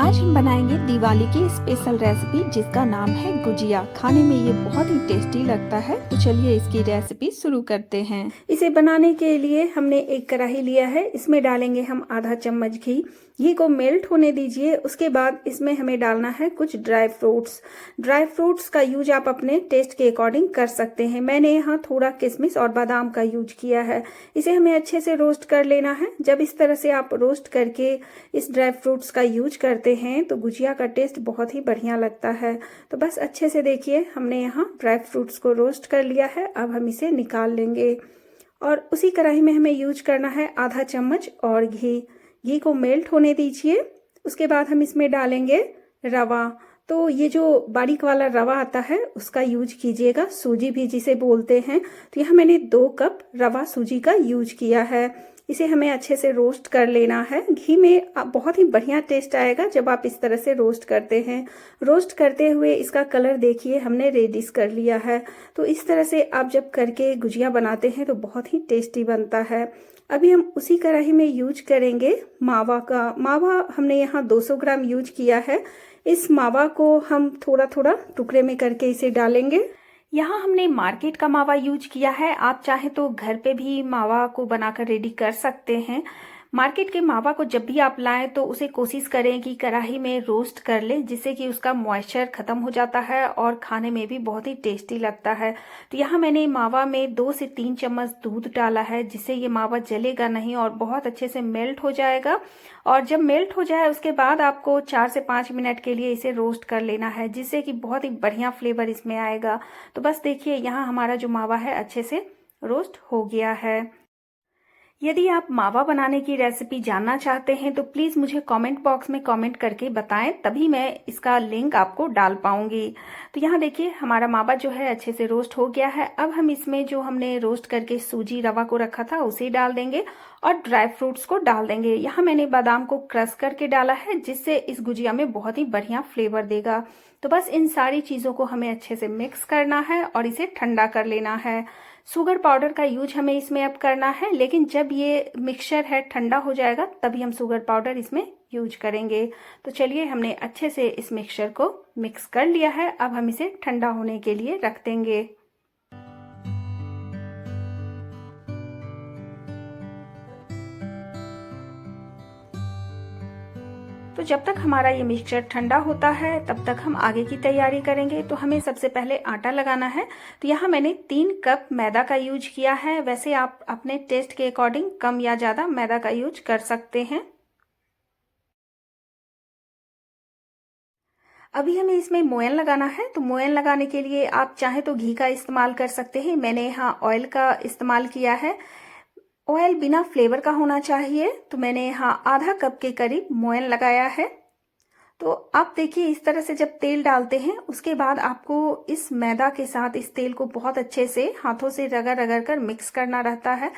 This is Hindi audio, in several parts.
आज हम बनाएंगे दिवाली की स्पेशल रेसिपी जिसका नाम है गुजिया। खाने में ये बहुत ही टेस्टी लगता है। तो चलिए इसकी रेसिपी शुरू करते हैं। इसे बनाने के लिए हमने एक कढ़ाई लिया है। इसमें डालेंगे हम आधा चम्मच घी। घी को मेल्ट होने दीजिए। उसके बाद इसमें हमें डालना है कुछ ड्राई फ्रूट्स। ड्राई फ्रूट्स का यूज आप अपने टेस्ट के अकॉर्डिंग कर सकते हैं। मैंने यहाँ थोड़ा किशमिश और बादाम का यूज किया है। इसे हमें अच्छे से रोस्ट कर लेना है। जब इस तरह से आप रोस्ट करके इस ड्राई फ्रूट्स का यूज करते हैं तो गुजिया का टेस्ट बहुत ही बढ़िया लगता है। तो बस अच्छे से देखिए हमने यहाँ ड्राई फ्रूट्स को रोस्ट कर लिया है। अब हम इसे निकाल लेंगे और उसी कढ़ाई में हमें यूज करना है आधा चम्मच और घी। घी को मेल्ट होने दीजिए। उसके बाद हम इसमें डालेंगे रवा। तो ये जो बारीक वाला रवा आता है उसका यूज कीजिएगा, सूजी भी जिसे बोलते हैं। तो यहाँ मैंने 2 कप रवा सूजी का यूज किया है। इसे हमें अच्छे से रोस्ट कर लेना है। घी में बहुत ही बढ़िया टेस्ट आएगा जब आप इस तरह से रोस्ट करते हैं। रोस्ट करते हुए इसका कलर देखिए हमने रेडिश कर लिया है। तो इस तरह से आप जब करके गुजिया बनाते हैं तो बहुत ही टेस्टी बनता है। अभी हम उसी कढ़ाई में यूज करेंगे मावा का। मावा हमने यहाँ 200 ग्राम यूज किया है। इस मावा को हम थोड़ा थोड़ा टुकड़े में करके इसे डालेंगे। यहाँ हमने मार्केट का मावा यूज किया है। आप चाहे तो घर पे भी मावा को बनाकर रेडी कर सकते हैं। मार्केट के मावा को जब भी आप लाएं तो उसे कोशिश करें कि कढ़ाई में रोस्ट कर लें, जिससे कि उसका मॉइस्चर खत्म हो जाता है और खाने में भी बहुत ही टेस्टी लगता है। तो यहाँ मैंने मावा में 2 से 3 चम्मच दूध डाला है, जिससे ये मावा जलेगा नहीं और बहुत अच्छे से मेल्ट हो जाएगा। और जब मेल्ट हो जाए उसके बाद आपको 4 से 5 मिनट के लिए इसे रोस्ट कर लेना है, जिससे कि बहुत ही बढ़िया फ्लेवर इसमें आएगा। तो बस देखिए यहाँ हमारा जो मावा है अच्छे से रोस्ट हो गया है। यदि आप मावा बनाने की रेसिपी जानना चाहते हैं तो प्लीज़ मुझे कमेंट बॉक्स में कमेंट करके बताएं, तभी मैं इसका लिंक आपको डाल पाऊंगी। तो यहाँ देखिए हमारा मावा जो है अच्छे से रोस्ट हो गया है। अब हम इसमें जो हमने रोस्ट करके सूजी रवा को रखा था उसे डाल देंगे और ड्राई फ्रूट्स को डाल देंगे। यहाँ मैंने बादाम को क्रश करके डाला है, जिससे इस गुजिया में बहुत ही बढ़िया फ्लेवर देगा। तो बस इन सारी चीज़ों को हमें अच्छे से मिक्स करना है और इसे ठंडा कर लेना है। शुगर पाउडर का यूज हमें इसमें अब करना है, लेकिन जब ये मिक्सचर है ठंडा हो जाएगा तभी हम शुगर पाउडर इसमें यूज करेंगे। तो चलिए हमने अच्छे से इस मिक्सचर को मिक्स कर लिया है। अब हम इसे ठंडा होने के लिए रख देंगे। तो जब तक हमारा ये मिक्सचर ठंडा होता है तब तक हम आगे की तैयारी करेंगे। तो हमें सबसे पहले आटा लगाना है। तो यहाँ मैंने 3 कप मैदा का यूज किया है। वैसे आप अपने टेस्ट के अकॉर्डिंग कम या ज़्यादा मैदा का यूज कर सकते हैं। अभी हमें इसमें मोयन लगाना है। तो मोयन लगाने के लिए आप चाहे तो घी का इस्तेमाल कर सकते हैं। मैंने यहाँ ऑयल का इस्तेमाल किया है। ऑयल बिना फ्लेवर का होना चाहिए। तो मैंने यहाँ आधा कप के करीब मोयन लगाया है। तो आप देखिए इस तरह से जब तेल डालते हैं उसके बाद आपको इस मैदा के साथ इस तेल को बहुत अच्छे से हाथों से रगड़ रगड़ कर मिक्स करना रहता है।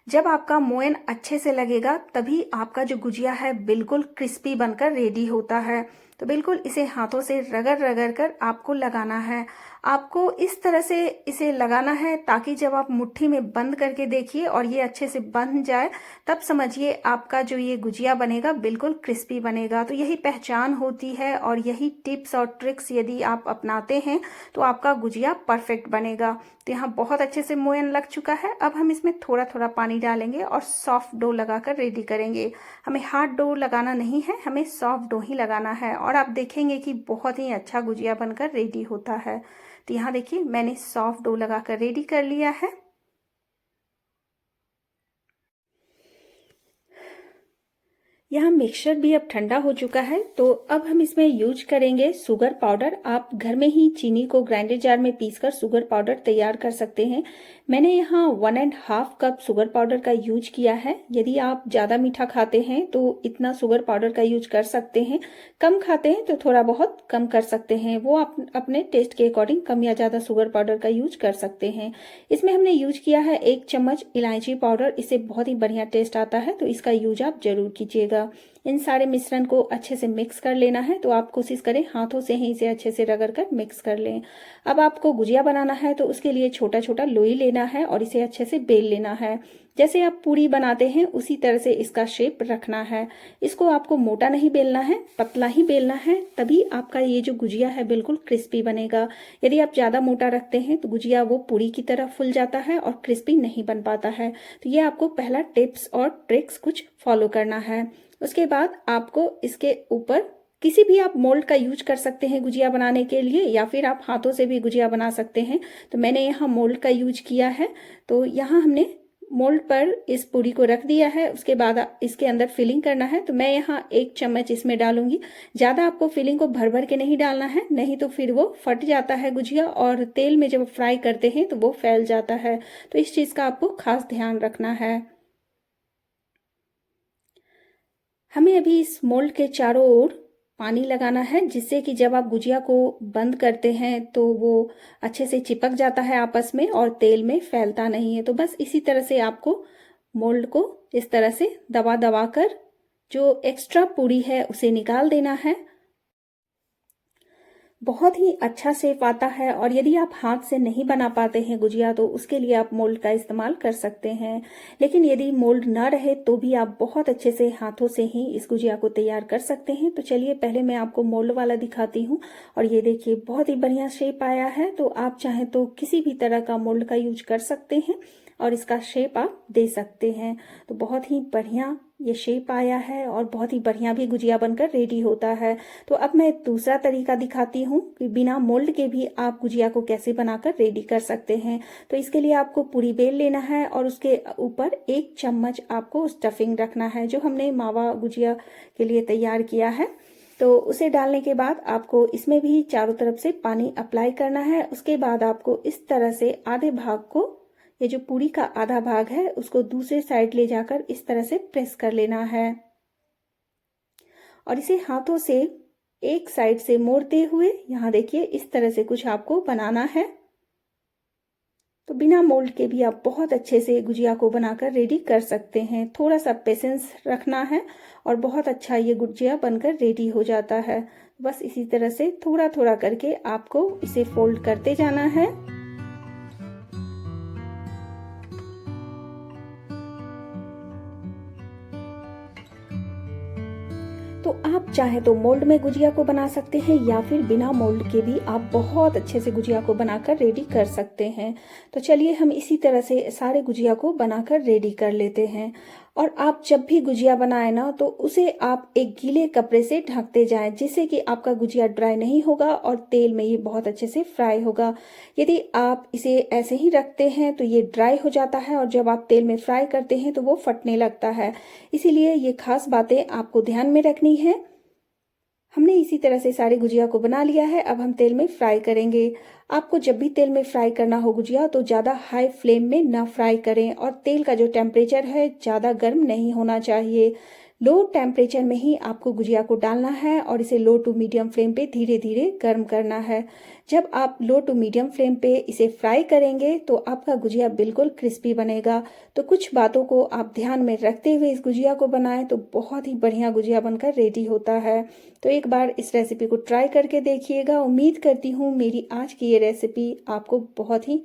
जब आपका मोयन अच्छे से लगेगा तभी आपका जो गुजिया है बिल्कुल क्रिस्पी बनकर रेडी होता है। तो बिल्कुल इसे हाथों से रगड़ रगड़ कर आपको लगाना है। आपको इस तरह से इसे लगाना है ताकि जब आप मुट्ठी में बंद करके देखिए और ये अच्छे से बन जाए तब समझिए आपका जो ये गुजिया बनेगा बिल्कुल क्रिस्पी बनेगा। तो यही पहचान होती है और यही टिप्स और ट्रिक्स यदि आप अपनाते हैं तो आपका गुजिया परफेक्ट बनेगा। तो यहाँ बहुत अच्छे से मोयन लग चुका है। अब हम इसमें थोड़ा थोड़ा पानी डालेंगे और सॉफ्ट डो लगाकर रेडी करेंगे। हमें हार्ड डो लगाना नहीं है, हमें सॉफ्ट डो ही लगाना है और आप देखेंगे कि बहुत ही अच्छा गुजिया बनकर रेडी होता है। तो यहाँ देखिए मैंने सॉफ्ट डो लगाकर रेडी कर लिया है। यहाँ मिक्सचर भी अब ठंडा हो चुका है। तो अब हम इसमें यूज करेंगे शुगर पाउडर। आप घर में ही चीनी को ग्राइंडर जार में पीसकर शुगर पाउडर तैयार कर सकते हैं। मैंने यहाँ 1.5 कप शुगर पाउडर का यूज किया है। यदि आप ज़्यादा मीठा खाते हैं तो इतना शुगर पाउडर का यूज कर सकते हैं। कम खाते हैं तो थोड़ा बहुत कम कर सकते हैं। वो आप अपने टेस्ट के अकॉर्डिंग कम या ज़्यादा शुगर पाउडर का यूज कर सकते हैं। इसमें हमने यूज किया है 1 चम्मच इलायची पाउडर। इससे बहुत ही बढ़िया टेस्ट आता है, तो इसका यूज आप जरूर कीजिएगा। इन सारे मिश्रण को अच्छे से मिक्स कर लेना है। तो आप कोशिश करें हाथों से ही इसे अच्छे से रगड़ कर मिक्स कर लें। अब आपको गुजिया बनाना है तो उसके लिए छोटा छोटा लोई लेना है और इसे अच्छे से बेल लेना है। जैसे आप पूरी बनाते हैं उसी तरह से इसका शेप रखना है। इसको आपको मोटा नहीं बेलना है, पतला ही बेलना है, तभी आपका ये जो गुजिया है बिल्कुल क्रिस्पी बनेगा। यदि आप ज़्यादा मोटा रखते हैं तो गुजिया वो पूरी की तरह फूल जाता है और क्रिस्पी नहीं बन पाता है। तो ये आपको पहला टिप्स और ट्रिक्स कुछ फॉलो करना है। उसके बाद आपको इसके ऊपर किसी भी आप मोल्ड का यूज कर सकते हैं गुजिया बनाने के लिए, या फिर आप हाथों से भी गुजिया बना सकते हैं। तो मैंने यहाँ मोल्ड का यूज किया है। तो यहाँ हमने मोल्ड पर इस पूरी को रख दिया है। उसके बाद इसके अंदर फिलिंग करना है। तो मैं यहाँ 1 चम्मच इसमें डालूंगी। ज़्यादा आपको फिलिंग को भर भर के नहीं डालना है, नहीं तो फिर वो फट जाता है गुजिया, और तेल में जब फ्राई करते हैं तो वो फैल जाता है। तो इस चीज़ का आपको खास ध्यान रखना है। हमें अभी इस मोल्ड के चारों ओर पानी लगाना है, जिससे कि जब आप गुजिया को बंद करते हैं तो वो अच्छे से चिपक जाता है आपस में और तेल में फैलता नहीं है। तो बस इसी तरह से आपको मोल्ड को इस तरह से दबा दबा कर जो एक्स्ट्रा पूरी है उसे निकाल देना है। बहुत ही अच्छा शेप आता है। और यदि आप हाथ से नहीं बना पाते हैं गुजिया तो उसके लिए आप मोल्ड का इस्तेमाल कर सकते हैं। लेकिन यदि मोल्ड ना रहे तो भी आप बहुत अच्छे से हाथों से ही इस गुजिया को तैयार कर सकते हैं। तो चलिए पहले मैं आपको मोल्ड वाला दिखाती हूँ। और ये देखिए बहुत ही बढ़िया शेप आया है। तो आप चाहें तो किसी भी तरह का मोल्ड का यूज कर सकते हैं और इसका शेप आप दे सकते हैं। तो बहुत ही बढ़िया ये शेप आया है और बहुत ही बढ़िया भी गुजिया बनकर रेडी होता है। तो अब मैं दूसरा तरीका दिखाती हूँ कि बिना मोल्ड के भी आप गुजिया को कैसे बनाकर रेडी कर सकते हैं। तो इसके लिए आपको पूरी बेल लेना है और उसके ऊपर 1 चम्मच आपको स्टफिंग रखना है, जो हमने मावा गुजिया के लिए तैयार किया है। तो उसे डालने के बाद आपको इसमें भी चारों तरफ से पानी अप्लाई करना है। उसके बाद आपको इस तरह से आधे भाग को, ये जो पूरी का आधा भाग है, उसको दूसरे साइड ले जाकर इस तरह से प्रेस कर लेना है और इसे हाथों से एक साइड से मोड़ते हुए यहाँ देखिए इस तरह से कुछ आपको बनाना है। तो बिना मोल्ड के भी आप बहुत अच्छे से गुजिया को बनाकर रेडी कर सकते हैं। थोड़ा सा पेशेंस रखना है और बहुत अच्छा ये गुजिया बनकर रेडी हो जाता है। बस इसी तरह से थोड़ा थोड़ा करके आपको इसे फोल्ड करते जाना है। तो आप चाहे तो मोल्ड में गुजिया को बना सकते हैं या फिर बिना मोल्ड के भी आप बहुत अच्छे से गुजिया को बनाकर रेडी कर सकते हैं। तो चलिए हम इसी तरह से सारे गुजिया को बनाकर रेडी कर लेते हैं। और आप जब भी गुजिया बनाए ना तो उसे आप एक गीले कपड़े से ढकते जाएं, जिससे कि आपका गुजिया ड्राई नहीं होगा और तेल में ये बहुत अच्छे से फ्राई होगा। यदि आप इसे ऐसे ही रखते हैं तो ये ड्राई हो जाता है और जब आप तेल में फ्राई करते हैं तो वो फटने लगता है। इसीलिए ये खास बातें आपको ध्यान में रखनी है। हमने इसी तरह से सारी गुजिया को बना लिया है। अब हम तेल में फ्राई करेंगे। आपको जब भी तेल में फ्राई करना हो गुजिया तो ज़्यादा हाई फ्लेम में ना फ्राई करें, और तेल का जो टेम्परेचर है ज़्यादा गर्म नहीं होना चाहिए। लो टेम्परेचर में ही आपको गुजिया को डालना है और इसे लो टू मीडियम फ्लेम पे धीरे धीरे गर्म करना है। जब आप लो टू मीडियम फ्लेम पे इसे फ्राई करेंगे तो आपका गुजिया बिल्कुल क्रिस्पी बनेगा। तो कुछ बातों को आप ध्यान में रखते हुए इस गुजिया को बनाएं तो बहुत ही बढ़िया गुजिया बनकर रेडी होता है। तो एक बार इस रेसिपी को ट्राई करके देखिएगा। उम्मीद करती हूँ मेरी आज की ये रेसिपी आपको बहुत ही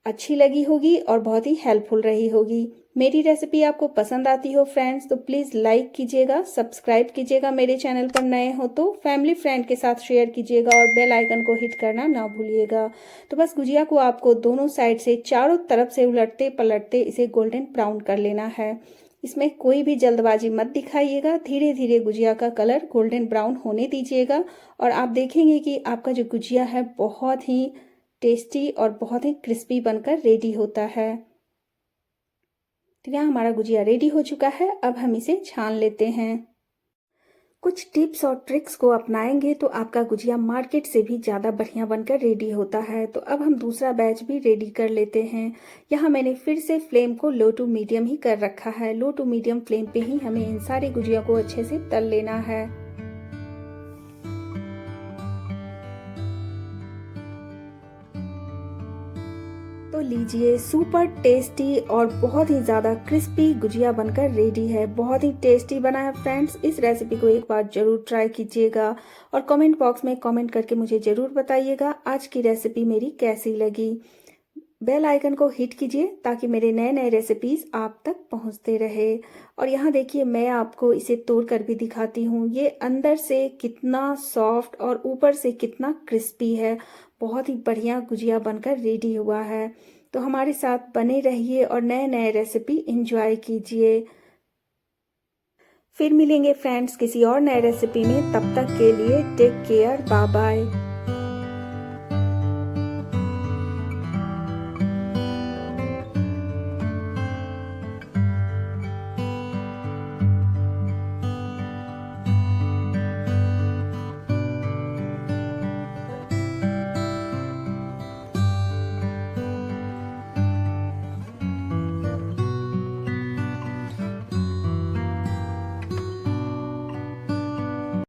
अच्छी लगी होगी और बहुत ही हेल्पफुल रही होगी। मेरी रेसिपी आपको पसंद आती हो फ्रेंड्स तो प्लीज़ लाइक कीजिएगा, सब्सक्राइब कीजिएगा। मेरे चैनल पर नए हो तो फैमिली फ्रेंड के साथ शेयर कीजिएगा और बेल आइकन को हिट करना ना भूलिएगा। तो बस गुजिया को आपको दोनों साइड से चारों तरफ से उलटते पलटते इसे गोल्डन ब्राउन कर लेना है। इसमें कोई भी जल्दबाजी मत दिखाइएगा। धीरे धीरे गुजिया का कलर गोल्डन ब्राउन होने दीजिएगा और आप देखेंगे कि आपका जो गुजिया है बहुत ही टेस्टी और बहुत ही क्रिस्पी बनकर रेडी होता है। तो यहाँ हमारा गुजिया रेडी हो चुका है। अब हम इसे छान लेते हैं। कुछ टिप्स और ट्रिक्स को अपनाएंगे तो आपका गुजिया मार्केट से भी ज़्यादा बढ़िया बनकर रेडी होता है। तो अब हम दूसरा बैच भी रेडी कर लेते हैं। यहाँ मैंने फिर से फ्लेम को लो टू मीडियम ही कर रखा है। लो टू मीडियम फ्लेम पे ही हमें इन सारे गुजिया को अच्छे से तल लेना है। तो लीजिए, सुपर टेस्टी और बहुत ही ज़्यादा क्रिस्पी गुजिया बनकर रेडी है। बहुत ही टेस्टी बना है फ्रेंड्स। इस रेसिपी को एक बार ज़रूर ट्राई कीजिएगा और कमेंट बॉक्स में कमेंट करके मुझे ज़रूर बताइएगा आज की रेसिपी मेरी कैसी लगी। बेल आइकन को हिट कीजिए ताकि मेरे नए नए रेसिपीज़ आप तक पहुंचते रहे। और यहाँ देखिए, मैं आपको इसे तोड़ कर भी दिखाती हूँ। ये अंदर से कितना सॉफ्ट और ऊपर से कितना क्रिस्पी है। बहुत ही बढ़िया गुजिया बनकर रेडी हुआ है। तो हमारे साथ बने रहिए और नए नए रेसिपी एंजॉय कीजिए। फिर मिलेंगे फ्रेंड्स किसी और नए रेसिपी में। तब तक के लिए टेक केयर, बाय बाय।